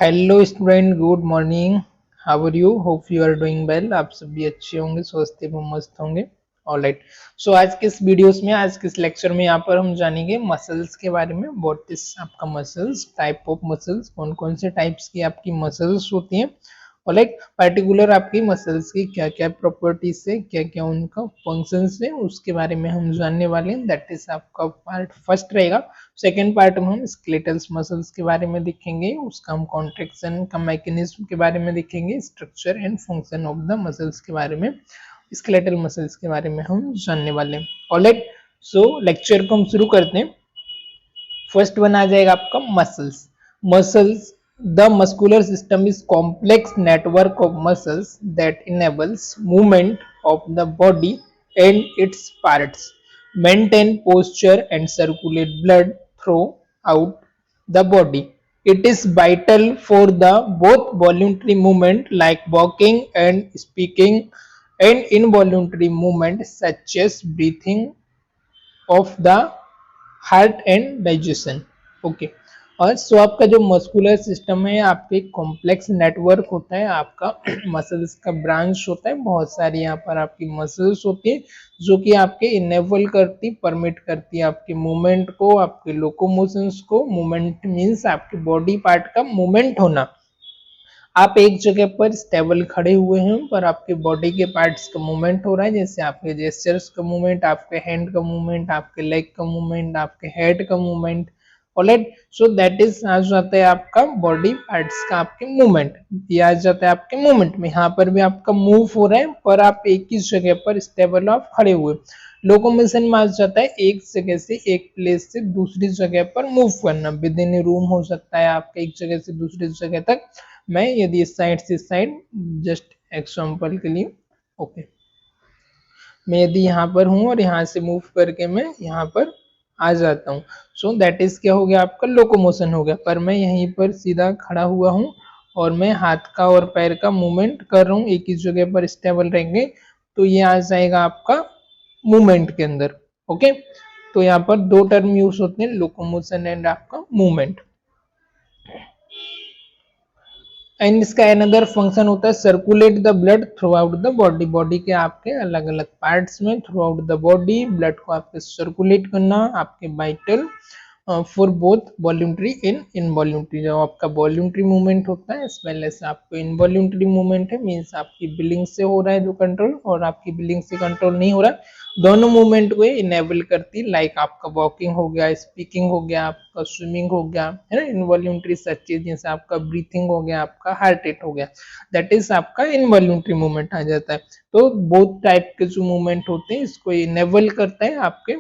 Hello student, good morning. How are you? Hope you are doing well. आप सभी अच्छे होंगे, स्वस्थ एवं मस्त होंगे। ऑलराइट, सो आज के इस वीडियोस में, आज के इस लेक्चर में यहाँ पर हम जानेंगे मसल्स के बारे में। व्हाट इज आपका मसल्स, टाइप ऑफ मसल्स, कौन कौन से टाइप्स की आपकी मसल्स होती हैं, और लाइक पर्टिकुलर आपकी मसल्स की क्या क्या प्रॉपर्टीज है, क्या क्या उनका फंक्शंस है, उसके बारे में हम जानने वाले हैं। दैट इज आपका पार्ट फर्स्ट रहेगा। सेकेंड पार्ट में हम स्केलेटल मसल्स के बारे में देखेंगे, उसका हम कॉन्ट्रेक्शन का मैकेनिज्म के बारे में देखेंगे, structure and function of the muscles के बारे में, स्केलेटल मसल्स के बारे में हम जानने वाले हैं। ऑलराइट, सो लेक्चर को हम शुरू करते हैं। फर्स्ट वन आ जाएगा आपका muscles. Muscles, the muscular system is complex network of muscles that enables movement of the body and its parts, maintain posture and circulate blood throughout the body. It is vital for the both voluntary movement like walking and speaking and involuntary movement such as breathing of the heart and digestion. Okay, और सो आपका जो muscular system है, आपके complex network होता है, आपका muscles का branch होता है, बहुत सारी यहाँ पर आपकी मसल्स होती है जो कि आपके इनेबल करती, परमिट करती है आपके मूवमेंट को, आपके लोकोमोशंस को। मूवमेंट मीन्स आपके बॉडी पार्ट का मूवमेंट होना। आप एक जगह पर स्टेबल खड़े हुए हैं पर आपके बॉडी के पार्ट्स का मूवमेंट हो रहा है, जैसे आपके जेस्चर्स का मूवमेंट, आपके हैंड का मूवमेंट, आपके लेग का मूवमेंट, आपके हेड का movement. Alright, so that is आ जाता है आपका बॉडी पार्ट्स का आपके मूवमेंट। ये आ जाता है आपके मूवमेंट में। यहाँ पर भी आपका मूव हो रहा है पर आप एक ही जगह पर स्टेबल आप खड़े हुए। लोकोमोशन में आ जाता है एक जगह से, एक प्लेस से दूसरी जगह पर मूव करना। विद इन रूम हो सकता है आपका एक जगह से दूसरी जगह तक। मैं यदि इस साइड से साइड, जस्ट एग्जांपल के लिए, ओके, मैं यदि यहाँ पर हूँ और यहाँ से मूव करके मैं यहाँ पर आ जाता हूँ, सो दैट इज क्या हो गया, आपका लोकोमोशन हो गया। पर मैं यहीं पर सीधा खड़ा हुआ हूँ और मैं हाथ का और पैर का मूवमेंट कर रहा हूँ, एक ही जगह पर स्टेबल रहेंगे, तो ये आ जाएगा आपका मूवमेंट के अंदर। ओके, तो यहाँ पर दो टर्म यूज होते हैं, लोकोमोशन एंड आपका मूवमेंट। एंड इसका अनदर फंक्शन होता है circulate the blood through out the body. Body के आपके अलग अलग पार्ट्स में through out the body blood को आपके सर्कुलेट करना, आपके vital for both voluntary in involuntary. जो आपका वॉल्यूंटरी मूवमेंट होता है एज वेल एज आपको इनवॉल्यूंटरी मूवमेंट है, मीन्स आपकी बिलिंग से हो रहा है जो कंट्रोल, और आपकी बिलिंग से कंट्रोल नहीं हो रहा, दोनों मूवमेंट को इनेबल करती। लाइक आपका वॉकिंग हो गया, स्पीकिंग हो गया, आपका स्विमिंग हो गया, है ना, इनवॉल्यूंटरी सच चीज, जैसे आपका ब्रीथिंग हो गया, आपका हार्ट रेट हो गया, दैट इज आपका इनवॉल्यूंटरी मूवमेंट आ जाता है। तो बोथ टाइप के जो मूवमेंट होते हैं इसको इनेबल करता है आपके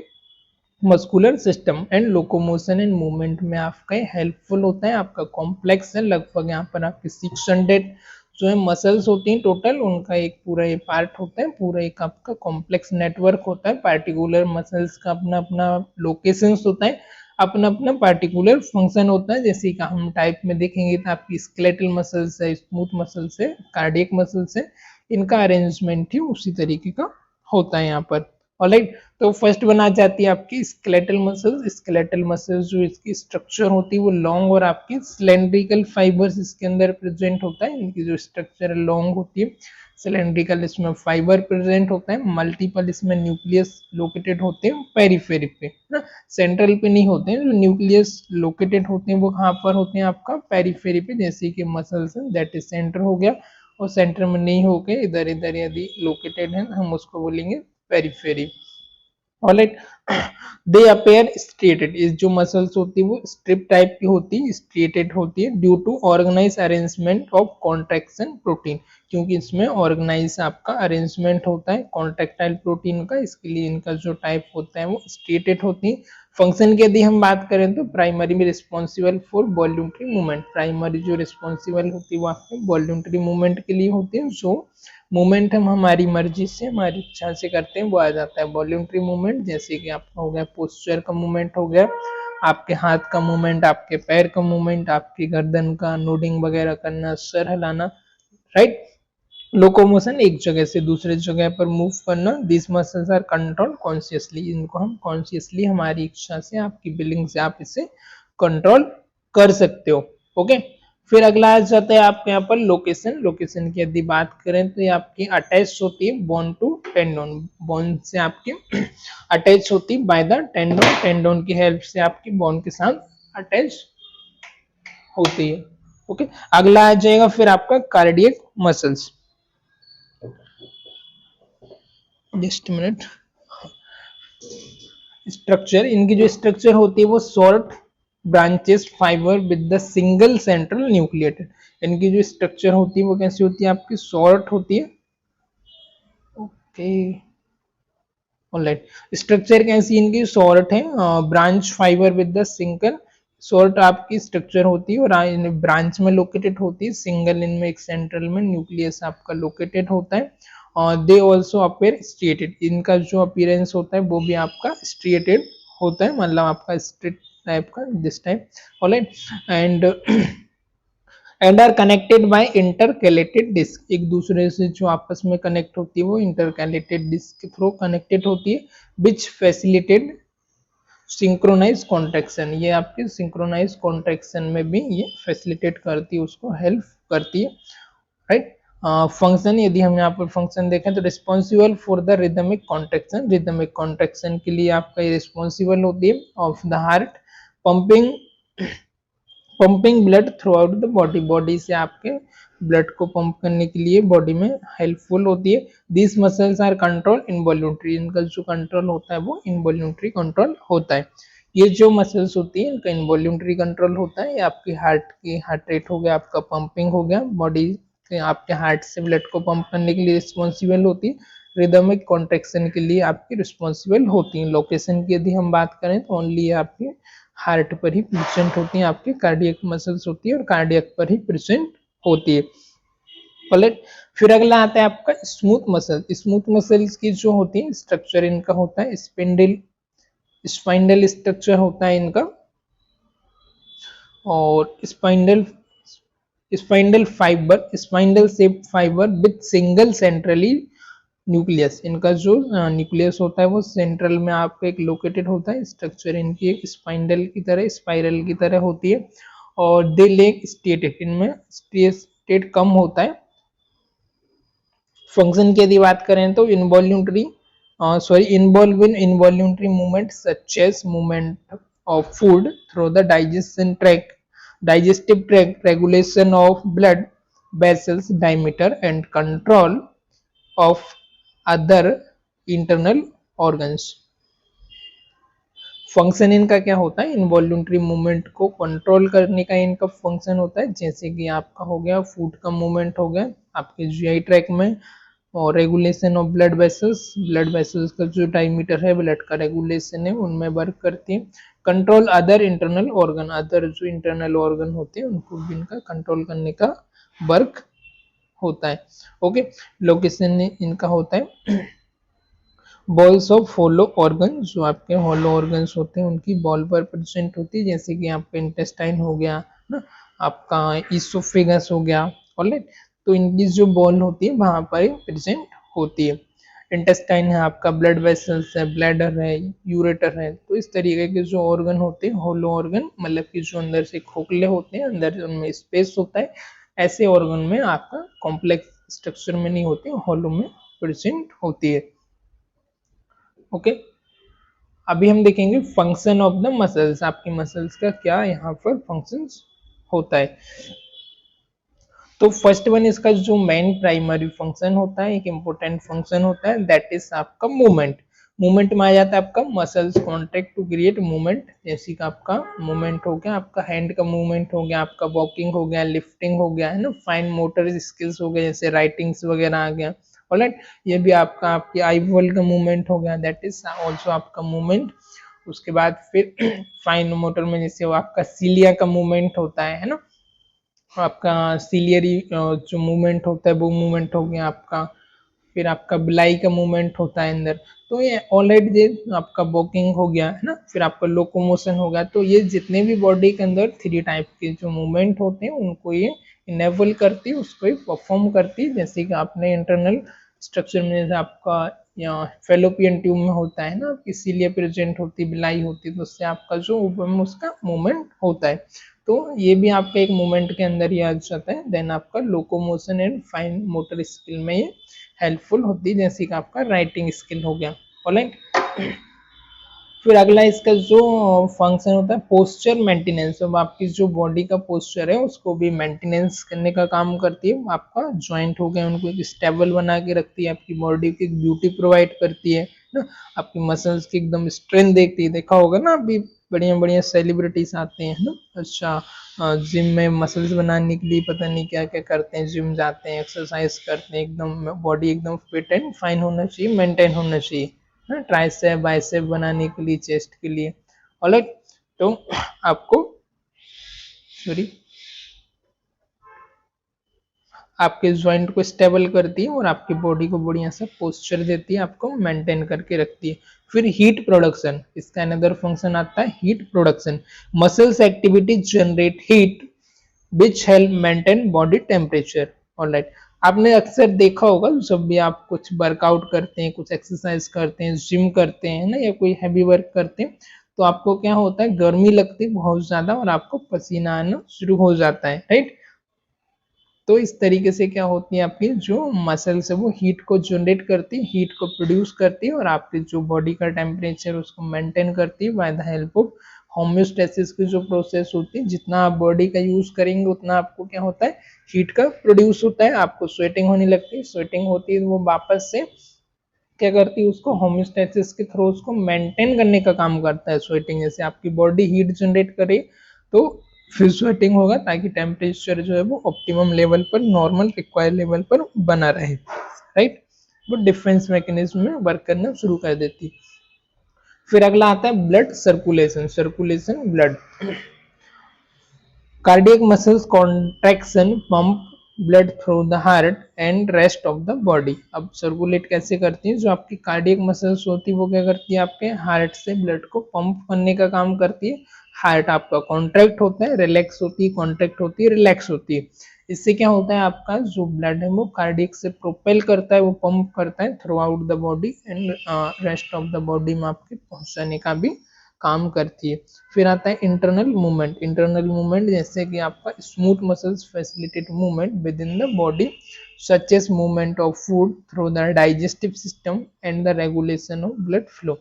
muscular system, and locomotion and movement में आपका हेल्पफुल होता है। आपका कॉम्प्लेक्स है, लगभग यहाँ पर आपके 600 जो है मसल्स होती हैं टोटल, उनका एक पूरा ये पार्ट होता है, पूरा एक आपका कॉम्प्लेक्स नेटवर्क होता है। पार्टिकुलर मसल्स का अपना अपना लोकेशंस होता है, अपना अपना पार्टिकुलर फंक्शन होता है। जैसे कि हम टाइप में देखेंगे तो आपकी स्केलेटल मसल्स है, स्मूथ मसल्स है, कार्डियक मसल्स है, इनका अरेंजमेंट ही उसी तरीके का होता है यहाँ पर। ऑलराइट, तो फर्स्ट बना जाती है आपकी स्केलेटल मसल्स। स्केलेटल मसल्स जो इसकी स्ट्रक्चर होती है वो लॉन्ग और आपकी सिलेंड्रिकल फाइबर्स इसके अंदर प्रेजेंट होता है। इनकी जो स्ट्रक्चर लॉन्ग होती है, सिलेंड्रिकल इसमें फाइबर प्रेजेंट होता है, मल्टीपल इसमें न्यूक्लियस लोकेटेड होते हैं पेरिफेरी पे ना, सेंट्रल पे नहीं होते हैं। जो न्यूक्लियस लोकेटेड होते हैं वो कहाँ पर होते हैं, आपका पेरिफेरी पे, जैसे कि मसल्स है दैट इज सेंटर हो गया, और सेंटर में नहीं होके इधर इधर यदि लोकेटेड है हम उसको बोलेंगे पेरिफेरी। ऑलराइट, दे अपेयर स्ट्रिएटेड। इस जो मसल्स होती है वो स्ट्रिप टाइप की होती है, स्ट्रिएटेड होती है due to organize arrangement of contraction protein, क्योंकि इसमें ऑर्गेनाइज आपका अरेंजमेंट होता है कॉन्ट्रैक्टाइल प्रोटीन का, इसके लिए इनका जो टाइप होता है वो स्ट्रिएटेड होती है। फंक्शन की यदि हम बात करें तो प्राइमरी में responsible for voluntary movement. Primary जो रिस्पॉन्सिबल होती है वो आपके वॉल्यूंटरी मूवमेंट के लिए होती है। जो मूवमेंट हम हमारी मर्जी से, हमारी इच्छा से करते हैं वो आ जाता है वॉल्यूंटरी मूवमेंट। जैसे कि आपका हो गया पोस्चर का मूवमेंट हो गया, आपके हाथ का मूवमेंट, आपके पैर का मूवमेंट, आपकी गर्दन का नोडिंग वगैरह करना, सर हिलाना, राइट। लोकोमोशन, एक जगह से दूसरे जगह पर मूव करना। This muscles are control consciously. इनको हम कॉन्शियसली हमारी इच्छा से, आपकी बिलिंग से आप इसे कंट्रोल कर सकते हो। ओके, फिर अगला आ जाता है आपके यहाँ पर लोकेशन। लोकेशन की यदि बात करें तो ये आपकी अटैच होती है बोन टू टेंडोन, बोन से आपकी अटैच होती है बाय द टेंडोन, टेंडोन की हेल्प से आपकी बोन के साथ अटैच होती है। ओके, अगला आ जाएगा फिर आपका cardiac muscles. Just minute. Structure, इनकी जो स्ट्रक्चर होती है वो short branches fibre with the single central nucleated. इनकी जो स्ट्रक्चर होती है वो कैसी होती है आपकी, शॉर्ट होती है। ओके, ऑलराइट, स्ट्रक्चर कैसी इनकी, शॉर्ट है, branch fibre with the single, short आपकी स्ट्रक्चर होती है और ब्रांच में लोकेटेड होती है, सिंगल इनमें एक सेंट्रल में न्यूक्लियस आपका लोकेटेड होता है। और दे ऑल्सो अपीयर स्ट्रिएटेड, इनका जो अपीयरेंस होता है वो भी आपका स्ट्रिएटेड होता है, मतलब आपका स्ट्रेट टाइप का, this type, alright. And are connected by intercalated disc, एक दूसरे से जो आपस में कनेक्ट होती है वो इंटरकैलेटेड डिस्क के थ्रू कनेक्टेड होती है, विच फैसिलिटेट सिंक्रोनाइज कॉन्ट्रैक्शन, ये आपके सिंक्रोनाइज कॉन्ट्रैक्शन में भी ये फैसिलिटेट करती है, उसको हेल्प करती है, राइट। फंक्शन, यदि हम यहाँ पर फंक्शन देखें तो responsible for the rhythmic contraction, rhythmic contraction के लिए आपका ये रिस्पॉन्सिबल होती है of the heart, pumping pumping blood through out the body, body से आपके ब्लड को पंप करने के लिए बॉडी में हेल्पफुल होती है। This muscles are control involuntary, इनका जो कंट्रोल होता है वो इनवॉल्यूंटरी कंट्रोल होता है। ये जो मसल्स होती है इनका इनवॉल्यूंटरी कंट्रोल होता है, ये आपकी हार्ट रेट हो गया, आपका पंपिंग हो गया, बॉडी के आपके हार्ट से ब्लड को पंप करने के लिए रिस्पॉन्सिबल होती है, रिदमिक कॉन्ट्रैक्शन के लिए आपकी रिस्पॉन्सिबल होती है। लोकेशन की यदि हम बात करें तो ओनली आपके हार्ट पर ही प्रेजेंट होती है, आपके कार्डियक मसल्स होती है और कार्डियक पर ही प्रेजेंट होती है, राइट। फिर अगला आता है आपका स्मूथ मसल। स्मूथ मसल्स की जो होती है स्ट्रक्चर इनका होता है स्पिंडल, स्पाइंडल स्ट्रक्चर होता है इनका, और spindle spindle shape fibre with single centrally nucleus, इनका जो न्यूक्लियस होता है वो सेंट्रल में आपका एक लोकेटेड होता है, स्ट्रक्चर इनकी एक स्पाइंडल की तरह, स्पाइरल की तरह होती है, और दे लेक स्टेटेड, इनमें स्टेट कम होता है। फंक्शन की यदि बात करें तो involuntary involve in involuntary movement such as movement of food through the digestive tract, regulation of blood vessels diameter and control of other internal organs। Function इनका क्या होता है, इनवॉल्यूंटरी मूवमेंट को कंट्रोल करने का इनका फंक्शन होता है, जैसे कि आपका हो गया फूड का मूवमेंट हो गया आपके जीआई ट्रैक में, और रेगुलेशन ऑफ ब्लड वेसल्स का जो डायमीटर है ब्लड का रेगुलेशन है उनमें वर्क करती है। Control other internal organ, other जो इंटरनल ऑर्गन होते हैं उनको भी इनका कंट्रोल करने का वर्क होता है। ओके, लोकेशन इनका होता है बॉल्स ऑफ होलो ऑर्गन, जो आपके होलो ऑर्गन्स होते हैं उनकी बॉल पर प्रेजेंट होती है, जैसे कि आपका इंटेस्टाइन हो गया ना, आपका इसोफेगस हो गया, ऑलराइट। तो इनकी जो बॉल होती है वहां पर प्रेजेंट होती है। इंटेस्टाइन है आपका, ब्लड वेसल्स है, ब्लैडर है, यूरेटर है, तो इस तरीके के जो ऑर्गन होते हैं होलो ऑर्गन, मतलब कि जो अंदर से खोखले होते हैं, अंदर उनमें स्पेस होता है, ऐसे ऑर्गन में आपका कॉम्प्लेक्स स्ट्रक्चर में नहीं होती, होलो में प्रेजेंट होती है। ओके, अभी हम देखेंगे फंक्शन ऑफ द मसल्स, आपकी मसल्स का क्या यहाँ पर फंक्शंस होता है। तो फर्स्ट वन इसका जो मेन प्राइमरी फंक्शन होता है, एक इंपॉर्टेंट फंक्शन होता है, दैट इज आपका मूवमेंट। मूवमेंट में आ जाता है आपका muscles contract to create movement, जैसे कि आपका मूवमेंट हो गया, आपका हैंड का मूवमेंट हो गया, आपका वॉकिंग हो गया, लिफ्टिंग हो गया है ना, फाइन मोटर स्किल्स हो गए जैसे राइटिंग्स वगैरह आ गया, ऑलराइट। ये भी आपका आपकी आई बॉल का मूवमेंट हो गया, दैट इज ऑल्सो आपका मूवमेंट। उसके बाद फिर फाइन मोटर में जैसे वो आपका सीलिया का मूवमेंट होता है ना, आपका सीलियरी जो मूवमेंट होता है वो मूवमेंट हो गया आपका। फिर आपका बिलाई का मूवमेंट होता है अंदर, तो ये ऑलरेडी आपका वॉकिंग हो गया है ना, फिर आपका लोकोमोशन हो गया। तो ये जितने भी बॉडी के अंदर 3 टाइप के जो मूवमेंट होते हैं उनको ये इनेबल करती है, उसको ये परफॉर्म करती है, जैसे कि आपने इंटरनल स्ट्रक्चर में जैसे आपका या फेलोपियन ट्यूब में होता है ना, इसीलिए प्रेजेंट होती बिलाई होती है, तो उससे आपका जो ऊपर में उसका मूवमेंट होता है। तो ये भी आपका एक मूवमेंट के अंदर ही आ जाता है। देन आपका locomotion and fine motor skill में ये हेल्पफुल होती है, जैसे कि आपका राइटिंग स्किल हो गया। ऑलराइट, फिर अगला इसका जो फंक्शन होता है पोस्चर मेंटेनेंस। अब आपकी जो बॉडी का पोस्चर है उसको भी मेंटेनेंस करने का काम करती है। आपका जॉइंट हो गया उनको एक स्टेबल बना के रखती है, आपकी बॉडी की ब्यूटी प्रोवाइड करती है ना, आपकी मसल्स की एकदम स्ट्रेंथ देखती है। देखा होगा ना अभी बढ़िया बढ़िया सेलिब्रिटीज आते हैं ना, अच्छा जिम में मसल्स बनाने के लिए पता नहीं क्या क्या करते हैं, जिम जाते हैं, एक्सरसाइज करते हैं, एकदम बॉडी एकदम फिट एंड फाइन होना चाहिए, मेंटेन होना चाहिए, ट्राइसेप बाइसेप बनाने के लिए, चेस्ट के लिए। ऑलराइट, तो आपको सॉरी आपके ज्वाइंट को स्टेबल करती है और आपकी बॉडी को बढ़िया सा पोस्चर देती है, आपको मेंटेन करके रखती है। फिर हीट प्रोडक्शन, इसका अनदर फंक्शन आता है heat production. Muscles activity generate heat which help maintain body temperature. Alright, आपने अक्सर देखा होगा जब भी आप कुछ वर्कआउट करते हैं, कुछ एक्सरसाइज करते हैं, जिम करते हैं ना, या कोई हैवी वर्क करते हैं, तो आपको क्या होता है, गर्मी लगती है बहुत ज्यादा और आपको पसीना आना शुरू हो जाता है, राइट। तो इस तरीके से क्या होती है, आपकी जो मसल्स है वो हीट को जनरेट करती है, हीट को प्रोड्यूस करती है और आपकी जो बॉडी का टेम्परेचर उसको मेंटेन करती है by the help of homeostasis की जो प्रोसेस होती है। जितना आप बॉडी का यूज करेंगे उतना आपको क्या होता है, हीट का प्रोड्यूस होता है, आपको स्वेटिंग होने लगती है, स्वेटिंग होती है तो वो वापस से क्या करती है, उसको होम्योस्टेसिस के थ्रू उसको मेंटेन करने का काम करता है। स्वेटिंग जैसे आपकी बॉडी हीट जनरेट करे तो फिर स्वेटिंग होगा ताकि टेम्परेचर जो है वो ऑप्टिमम लेवल पर, नॉर्मल रिक्वायर्ड लेवल पर बना रहे, राइट। वो डिफेंस मैकेनिज्म में वर्क करना शुरू कर देती है। फिर अगला आता है blood circulation, circulation blood. Cardiac muscles contraction pump blood through the heart and rest of the body. अब सर्कुलेट कैसे करती है, जो आपकी कार्डियक मसल्स होती है वो क्या करती है, आपके हार्ट से ब्लड को पंप करने का काम करती है। हार्ट आपका कॉन्ट्रैक्ट होता है, रिलैक्स होती है, कॉन्ट्रैक्ट होती है, रिलैक्स होती है। इससे क्या होता है, आपका जो ब्लड है वो कार्डियक से प्रोपेल करता है, वो पंप करता है through out the body and rest of the body में आपके पहुंचाने का भी काम करती है। फिर आता है इंटरनल मूवमेंट। इंटरनल मूवमेंट जैसे कि आपका smooth muscles facilitate movement within the body such as movement of food through the digestive system and the regulation of blood flow.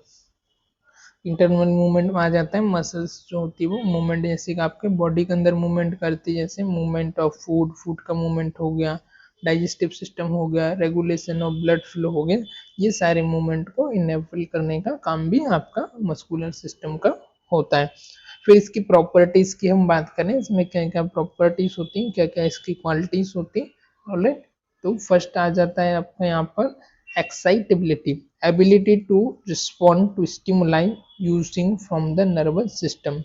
Internal movement में आ जाता है मसल्स जो होती है वो मूवमेंट, जैसे कि आपके बॉडी के अंदर मूवमेंट करती है, जैसे मूवमेंट ऑफ फूड, फूड का मूवमेंट हो गया, डाइजेस्टिव सिस्टम हो गया, रेगुलेशन ऑफ ब्लड फ्लो हो गया। ये सारे मूवमेंट को इनेबल करने का काम भी आपका मस्कुलर सिस्टम का होता है। फिर इसकी प्रॉपर्टीज की हम बात करें, इसमें क्या क्या प्रॉपर्टीज होती हैं, क्या क्या इसकी क्वालिटीज होती है। ऑलराइट, तो फर्स्ट आ जाता है आपका यहाँ पर excitability, ability to respond to stimuli using from the nervous system।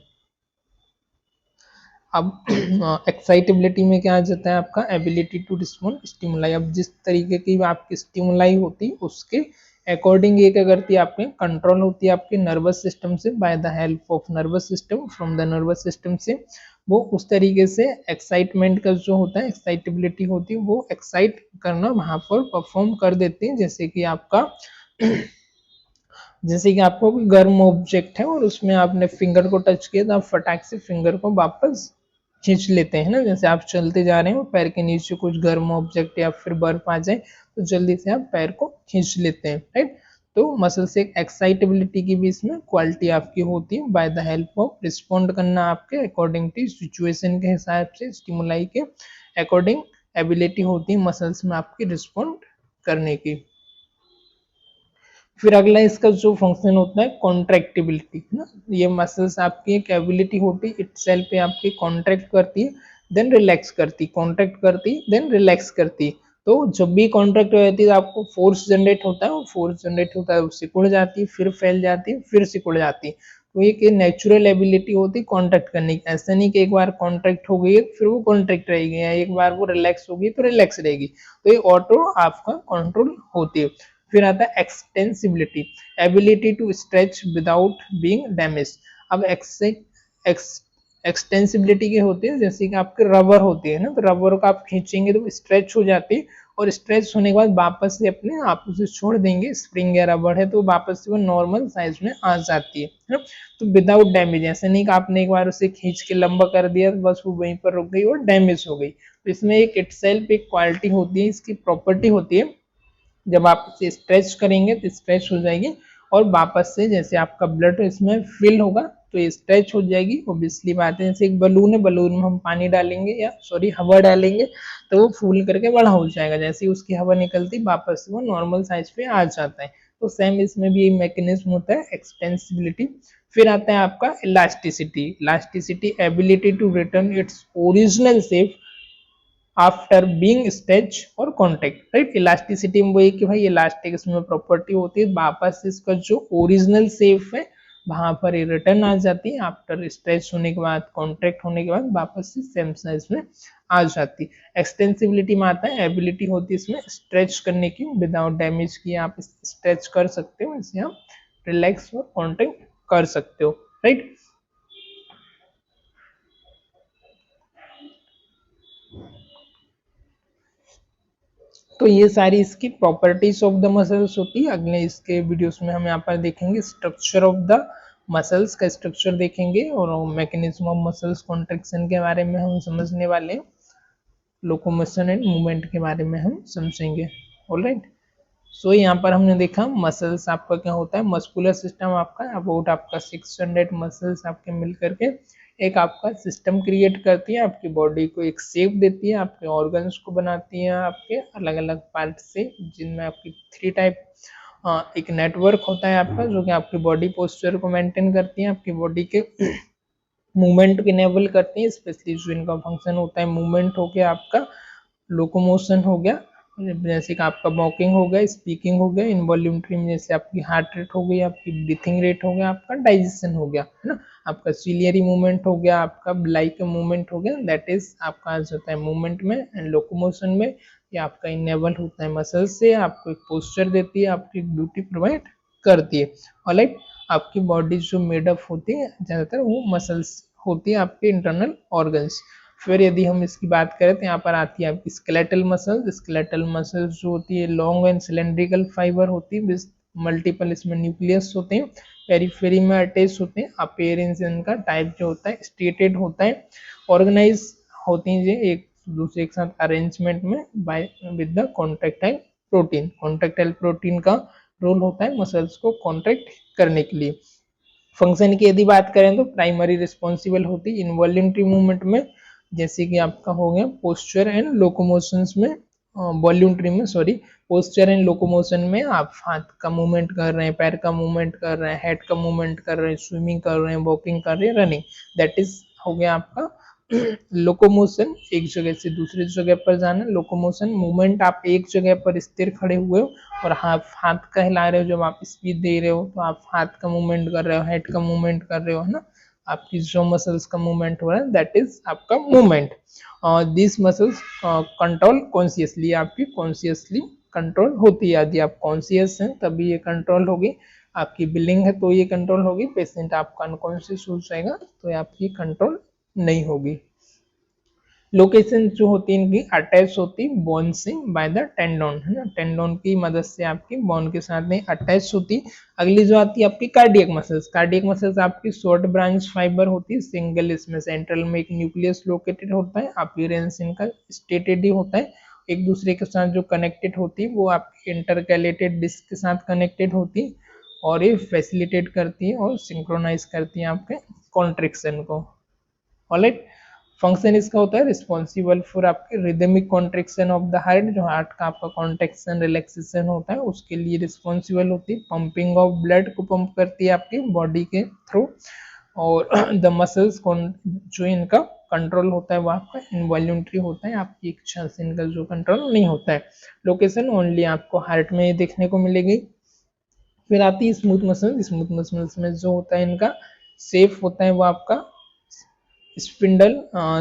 अब एक्साइटेबिलिटी में क्या आ जाता है आपका एबिलिटी टू रिस्पॉन्ड स्टिमुलाई। अब जिस तरीके की आपकी स्टिमुलाई होती है उसके अकॉर्डिंग ये क्या करती है, आपके कंट्रोल होती है आपके नर्वस सिस्टम से, by the help of nervous system, from the nervous system से वो उस तरीके से एक्साइटमेंट का जो होता है, एक्साइटेबिलिटी होती है, वो एक्साइट करना वहां पर परफॉर्म कर देती है। जैसे कि आपका जैसे कि आपको कोई गर्म ऑब्जेक्ट है और उसमें आपने फिंगर को टच किया तो आप फटाक से फिंगर को वापस खींच लेते हैं ना, जैसे आप चलते जा रहे हैं और पैर के नीचे कुछ गर्म ऑब्जेक्ट या फिर बर्फ आ जाए तो जल्दी से आप पैर को खींच लेते हैं, राइट। तो मसल से एक एक्साइटेबिलिटी की भी इसमें क्वालिटी आपकी होती है, by the help of respond करना आपके अकॉर्डिंग टू सिचुएशन के हिसाब से, स्टिमुलाई के अकॉर्डिंग एबिलिटी होती है मसल्स में आपकी रिस्पॉन्ड करने की। फिर अगला इसका जो फंक्शन होता है कॉन्ट्रैक्टिबिलिटी ना, ये मसल्स आपकी एक एबिलिटी होती है इटसेल्फ पे आपकी कॉन्ट्रैक्ट करती है देन रिलैक्स करती, कॉन्ट्रैक्ट करती देन रिलैक्स करती। तो जब भी कॉन्ट्रैक्ट हो जाती है तो आपको फोर्स जनरेट होता है, वो फोर्स जनरेट होता है, वो सिकुड़ जाती है, फिर फैल जाती है, फिर सिकुड़ जाती है। तो ये नेचुरल एबिलिटी होती है कॉन्ट्रैक्ट करने की। ऐसा नहीं कि एक बार कॉन्ट्रैक्ट हो गई है फिर वो कॉन्ट्रैक्ट रहेगी, या एक बार वो रिलैक्स होगी तो रिलैक्स रहेगी। तो ये ऑटो आपका कंट्रोल होती है। फिर आता है extensibility, ability to stretch without being damage. अब एक्सटेंसिबिलिटी के होती है, जैसे कि आपके रबर होती है ना, तो रबर को आप खींचेंगे तो स्ट्रेच हो जाती है और स्ट्रेच होने के बाद वापस से अपने आप उसे छोड़ देंगे, स्प्रिंग या रबड़ है तो वापस से वो नॉर्मल साइज में आ जाती है ना। तो विदाउट डैमेज, ऐसा नहीं कि आपने एक बार उसे खींच के लंबा कर दिया तो बस वो वहीं पर रुक गई और डैमेज हो गई। तो इसमें एक इटसेल्फ एक क्वालिटी होती है, इसकी प्रॉपर्टी होती है, जब आप इसे स्ट्रेच करेंगे तो स्ट्रेच हो जाएगी और वापस से जैसे आपका ब्लड इसमें फिल होगा तो ये स्ट्रेच हो जाएगी। ऑब्वियसली बात है, जैसे एक बलून है, बलून में हम पानी डालेंगे या सॉरी हवा डालेंगे तो वो फूल करके बड़ा हो जाएगा, जैसे ही उसकी हवा निकलती वापस वो नॉर्मल साइज पे आ जाता है। तो सेम इसमें भी ये मैकेनिज्म होता है, एक्सटेंसिबिलिटी। फिर आता है आपका elasticity. Elasticity ability to return its original shape after being stretch और कॉन्टेक्ट, राइट। इलास्टिसिटी में वही कि भाई इलास्टिक इसमें प्रॉपर्टी होती है, वापस इसका जो ओरिजिनल शेप है वहां पर रिटर्न आ जाती है आफ्टर स्ट्रेच होने के बाद, कॉन्ट्रैक्ट होने के बाद वापस से सेम साइज में आ जाती। एक्सटेंसिबिलिटी में आता है एबिलिटी होती है इसमें स्ट्रेच करने की, विदाउट डैमेज किए आप स्ट्रेच कर सकते हो, इसे आप रिलैक्स और कॉन्ट्रैक्ट कर सकते हो, राइट। तो ये सारी इसकी प्रॉपर्टीज ऑफ द मसल्स होती है। अगले इसके वीडियोस में हम यहाँ पर देखेंगे स्ट्रक्चर ऑफ द मसल्स का स्ट्रक्चर देखेंगे और मैकेनिज्म ऑफ मसल्स कॉन्ट्रैक्शन के बारे में हम समझने वाले हैं, लोकोमोशन एंड मूवमेंट के बारे में हम समझेंगे। ऑलराइट, सो यहाँ पर हमने देखा मसल्स आपका क्या होता है, मस्कुलर सिस्टम आपका अबाउट आपका 600 मसल्स आपके मिल करके एक आपका सिस्टम क्रिएट करती है, आपकी बॉडी को एक शेप देती है, आपके ऑर्गन्स को बनाती है आपके अलग अलग पार्ट से, जिनमें आपकी 3 टाइप एक नेटवर्क होता है आपका जो कि आपकी बॉडी पोस्चर को मेंटेन करती है, आपकी बॉडी के मूवमेंट को इनेबल करती है, स्पेशली जो इनका फंक्शन होता है मूवमेंट हो गया, आपका लोकोमोशन हो गया, जैसे कि आपका वॉकिंग हो गया, स्पीकिंग हो गया, इनवॉल्यूंटरी में जैसे आपकी हार्ट रेट हो गई, आपकी ब्रीथिंग रेट हो गया, आपका डाइजेशन हो गया, है ना, आपका सिलियरी मूवमेंट हो गया, आपका ब्लाई का मूवमेंट हो गया, दैट इज आपका आ जाता है मूवमेंट में एंड लोकोमोशन में। ये आपका इनेबल होता है मसल से, आपको एक पोस्चर देती है, आपको एक ब्यूटी प्रोवाइड करती है। ऑलराइट, आपकी बॉडी जो मेडअप होती है ज़्यादातर वो मसल्स होती है, आपके इंटरनल ऑर्गन्स। फिर यदि हम इसकी बात करें तो यहाँ पर आती है आपकी स्केलेटल मसल्स। स्केलेटल मसल्स जो होती है लॉन्ग एंड सिलेंड्रिकल फाइबर होती है, मल्टीपल इसमें न्यूक्लियस होते हैं, पेरीफेरी में अटैच होते हैं, अपीयरेंस इनका टाइप जो होता है स्टेटेड होता है, ऑर्गेनाइज होती हैं ये एक दूसरे के साथ अरेंजमेंट में by with the contractile protein. Contractile protein का रोल होता है मसल्स को कॉन्ट्रैक्ट करने के लिए। फंक्शन की यदि बात करें तो प्राइमरी रिस्पॉन्सिबल होती है इनवॉल्यूंटरी मूवमेंट में, जैसे कि आपका हो गया पोस्चर एंड लोकोमोशंस में, वॉल्यूंटरी में सॉरी, पोस्चर एंड लोकोमोशन में आप हाथ का मूवमेंट कर रहे हैं, पैर का मूवमेंट कर रहे हैं, हेड का मूवमेंट कर रहे हैं, स्विमिंग कर रहे हैं, वॉकिंग कर रहे हैं, रनिंग, दैट इज हो गया आपका लोकोमोशन, एक जगह से दूसरी जगह पर जाना। लोकोमोशन मूवमेंट, आप एक जगह पर स्थिर खड़े हुए हो और हाथ का हिला रहे हो, जब आप स्पीड दे रहे हो तो आप हाथ का मूवमेंट कर रहे हो, हेड का मूवमेंट कर रहे हो, है ना, आपकी जो मसल्स का मूवमेंट हो रहा है दैट इज आपका movement. This muscles control consciously, आपकी कॉन्शियसली कंट्रोल होती है, यदि आप कॉन्शियस हैं तभी ये कंट्रोल होगी, आपकी बिलिंग है तो ये कंट्रोल होगी, पेशेंट आपका अनकॉन्शियस हो जाएगा तो ये आपकी कंट्रोल नहीं होगी। लोकेशन जो होती है इनकी अटैच होती है बोन से बाय द टेंडोन, है ना, टेंडोन की मदद से आपकी बोन के साथ में अटैच होती। अगली जो आती है आपकी कार्डियक मसल्स। कार्डियक मसल्स आपकी शॉर्ट ब्रांच फाइबर होती है, सिंगल, इसमें सेंट्रल में एक न्यूक्लियस लोकेटेड होता है, अपीयरेंस इनका स्टेटेड ही होता है, एक दूसरे के साथ जो कनेक्टेड होती है वो आपकी इंटरकैलेटेड डिस्क के साथ कनेक्टेड होती है और ये फैसिलिटेट करती है और सिंक्रोनाइज करती है आपके कॉन्ट्रिक्शन को। ऑलराइट, फंक्शन इसका होता है रिस्पॉन्सिबल फॉर आपके rhythmic contraction of the heart, जो हार्ट का आपका कॉन्ट्रेक्शन रिलैक्सेशन होता है उसके लिए रिस्पॉन्सिबल होती है, पंपिंग ऑफ ब्लड को पंप करती है आपकी बॉडी के थ्रू, और द मसल्स जो इनका कंट्रोल होता है वो आपका इनवॉल्यूंटरी होता है, आपकी इच्छा से इनका जो कंट्रोल नहीं होता है। लोकेशन ओनली आपको हार्ट में देखने को मिलेगी। फिर आती है स्मूथ मसल। स्मूथ मसल्स में जो होता है इनका शेप होता है वो आपका स्पिंडल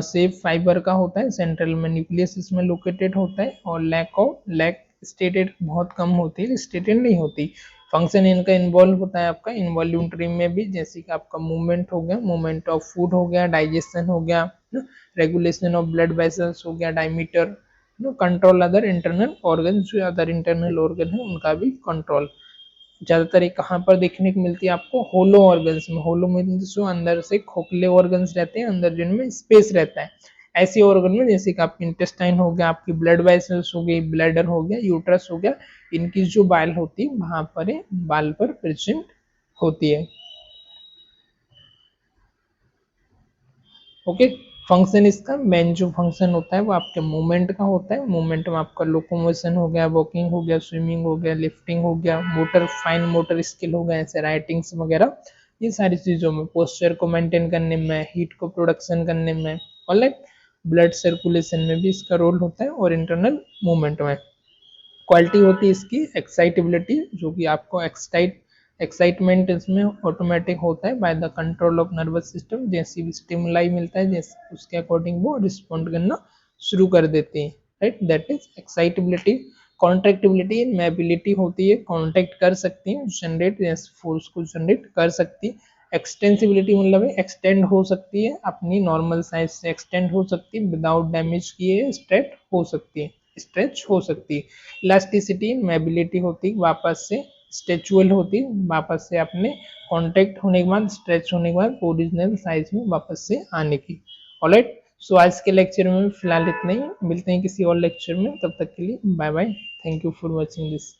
शेप फाइबर का होता है, सेंट्रल में न्यूक्लियस इसमें लोकेटेड होता है और लैक स्टेटेड बहुत कम होती है, स्टेटेड नहीं होती। फंक्शन इनका इन्वॉल्व होता है आपका इनवॉल्यूंटरी में भी, जैसे कि आपका मूवमेंट हो गया, मूवमेंट ऑफ फूड हो गया, डाइजेशन हो गया, रेगुलेशन ऑफ ब्लड वेसल्स हो गया, diameter, control other internal organ, जो अदर इंटरनल ऑर्गन है उनका भी कंट्रोल। ज्यादातर ये कहाँ पर देखने को मिलती है आपको, होलो ऑर्गन्स में। होलो मीन्स जो अंदर से खोखले ऑर्गन्स रहते हैं, अंदर जिनमें स्पेस रहता है, ऐसे ऑर्गन में, जैसे कि आपकी इंटेस्टाइन हो गया, आपकी ब्लड वेसल्स हो गई, ब्लैडर हो गया, यूट्रस हो गया, इनकी जो बाल होती है वहां पर बाल पर प्रेजेंट होती है। ओके, फंक्शन इसका मेन जो फंक्शन होता है वो आपके मूवमेंट का होता है। मूवमेंट में आपका लोकोमोशन हो गया, वॉकिंग हो गया, स्विमिंग हो गया, लिफ्टिंग हो गया, मोटर फाइन मोटर स्किल हो गया, ऐसे राइटिंग्स वगैरह, ये सारी चीजों में, पोस्चर को मेंटेन करने में, हीट को प्रोडक्शन करने में, और लाइक ब्लड सर्कुलेशन में भी इसका रोल होता है, और इंटरनल मूवमेंट में। क्वालिटी होती है इसकी एक्साइटेबिलिटी, जो कि आपको एक्साइटमेंट इसमें ऑटोमेटिक होता है by the control of nervous system. जैसे भी स्टिमुलाई मिलता है, जैसे उसके अकॉर्डिंग वो रिस्पॉन्ड करना शुरू कर देते हैं, right, that is excitability. Contractibility in ability होती है, कॉन्ट्रैक्ट कर सकती है, जनरेट फोर्स को जनरेट कर सकती है। एक्सटेंसिबिलिटी मतलब एक्सटेंड हो सकती है, अपनी नॉर्मल साइज से एक्सटेंड हो सकती है, विदाउट डैमेज किए स्ट्रेट हो सकती है, स्ट्रेच हो सकती है। इलास्टिसिटी मोबिलिटी होती है, वापस से स्ट्रेचुअल होती है, वापस से अपने कांटेक्ट होने के बाद, स्ट्रेच होने के बाद ओरिजिनल साइज में वापस से आने की। ऑलराइट, सो आज के लेक्चर में फिलहाल इतना ही, मिलते हैं किसी और लेक्चर में, तब तक के लिए bye bye, thank you for watching this.